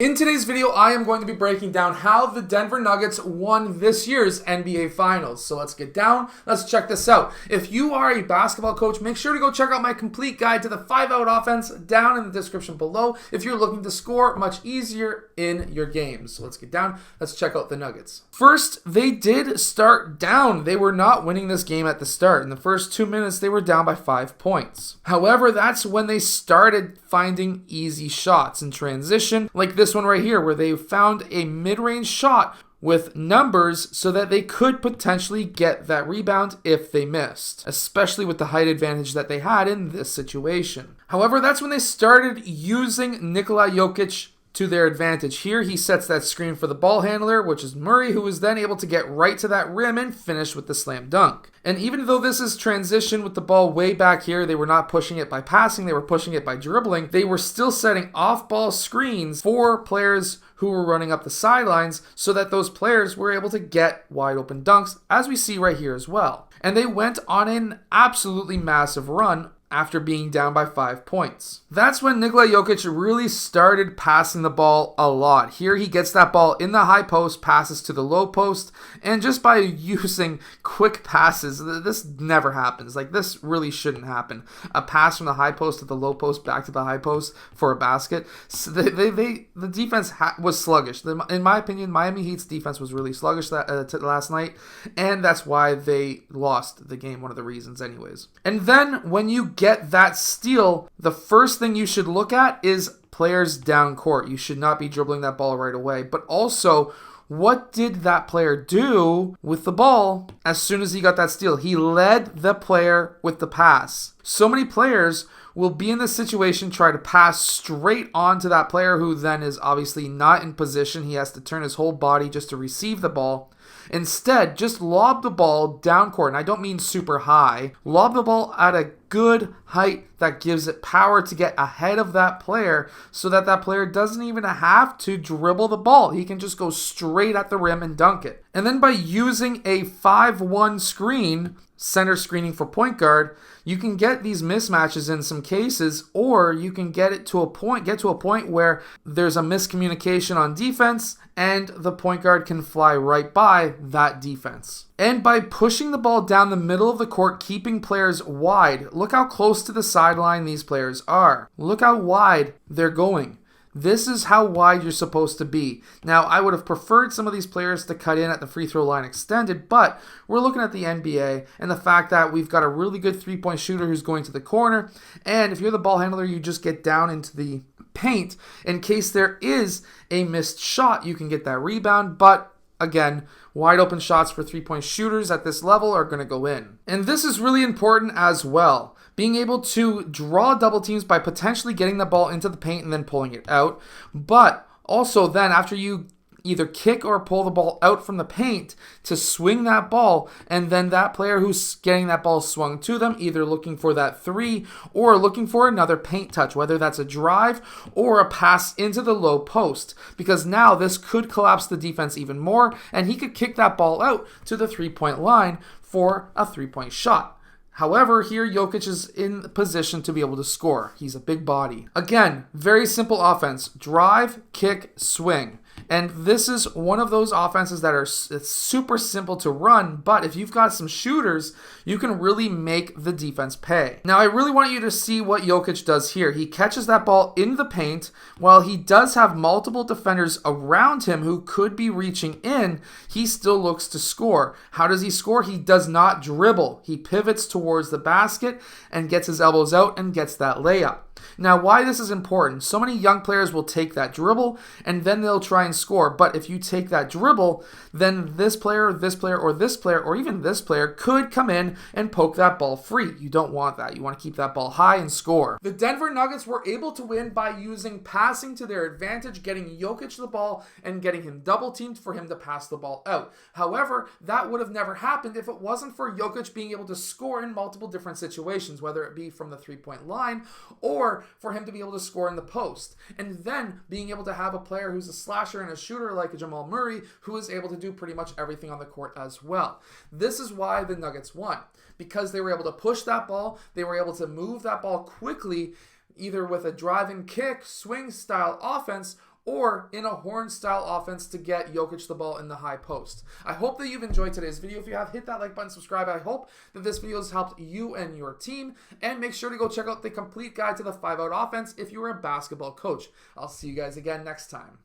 In today's video, I am going to be breaking down how the Denver Nuggets won this year's NBA Finals. So let's get down. Let's check this out. If you are a basketball coach, make sure to go check out my complete guide to the 5-out offense down in the description below if you're looking to score much easier in your games. So let's get down. Let's check out the Nuggets. First, they did start down. They were not winning this game at the start. In the first 2 minutes, they were down by 5 points. However, that's when they started finding easy shots in transition, like this one right here, where they found a mid-range shot with numbers so that they could potentially get that rebound if they missed, especially with the height advantage that they had in this situation. However, that's when they started using Nikola Jokic to their advantage. Here he sets that screen for the ball handler, which is Murray, who is then able to get right to that rim and finish with the slam dunk. And even though this is transition with the ball way back here, they were not pushing it by passing, they were pushing it by dribbling. They were still setting off-ball screens for players who were running up the sidelines so that those players were able to get wide open dunks, as we see right here as well. And they went on an absolutely massive run after being down by 5 points. That's when Nikola Jokic really started passing the ball a lot. Here he gets that ball in the high post, passes to the low post, and just by using quick passes, this never happens. Like, this really shouldn't happen. A pass from the high post to the low post back to the high post for a basket. So the defense was sluggish. In my opinion, Miami Heat's defense was really sluggish last night, and that's why they lost the game, one of the reasons anyways. And then when you get that steal, the first thing you should look at is players down court. You should not be dribbling that ball right away. But also, what did that player do with the ball as soon as he got that steal? He led the player with the pass. So many players will be in this situation, try to pass straight on to that player who then is obviously not in position. He has to turn his whole body just to receive the ball. Instead, just lob the ball down court, and I don't mean super high. Lob the ball at a good height that gives it power to get ahead of that player so that that player doesn't even have to dribble the ball. He can just go straight at the rim and dunk it. And then by using a 5-1 screen, center screening for point guard, you can get these mismatches in some cases, or you can get to a point where there's a miscommunication on defense and the point guard can fly right by that defense. And by pushing the ball down the middle of the court, keeping players wide, look how close to the sideline these players are. Look how wide they're going. This is how wide you're supposed to be. Now, I would have preferred some of these players to cut in at the free throw line extended, but we're looking at the NBA and the fact that we've got a really good three-point shooter who's going to the corner, and if you're the ball handler, you just get down into the paint. In case there is a missed shot, you can get that rebound, but again, wide open shots for three-point shooters at this level are going to go in. And this is really important as well. Being able to draw double teams by potentially getting the ball into the paint and then pulling it out. But also then after you either kick or pull the ball out from the paint to swing that ball, and then that player who's getting that ball swung to them, either looking for that three or looking for another paint touch, whether that's a drive or a pass into the low post, because now this could collapse the defense even more, and he could kick that ball out to the three-point line for a three-point shot. However, here Jokic is in position to be able to score. He's a big body. Again, very simple offense. Drive, kick, swing. And this is one of those offenses that it's super simple to run, but if you've got some shooters, you can really make the defense pay. Now, I really want you to see what Jokic does here. He catches that ball in the paint. While he does have multiple defenders around him who could be reaching in, he still looks to score. How does he score? He does not dribble. He pivots towards the basket and gets his elbows out and gets that layup. Now, why this is important, so many young players will take that dribble and then they'll try and score. But if you take that dribble, then this player, or this player, or this player, or even this player could come in and poke that ball free. You don't want that. You want to keep that ball high and score. The Denver Nuggets were able to win by using passing to their advantage, getting Jokic the ball and getting him double teamed for him to pass the ball out. However, that would have never happened if it wasn't for Jokic being able to score in multiple different situations, whether it be from the three-point line or for him to be able to score in the post. And then being able to have a player who's a slasher and a shooter like Jamal Murray, who is able to do pretty much everything on the court as well. This is why the Nuggets won, because they were able to push that ball, they were able to move that ball quickly, either with a drive and kick, swing style offense, or in a horn-style offense to get Jokic the ball in the high post. I hope that you've enjoyed today's video. If you have, hit that like button, subscribe. I hope that this video has helped you and your team. And make sure to go check out the complete guide to the 5-out offense if you are a basketball coach. I'll see you guys again next time.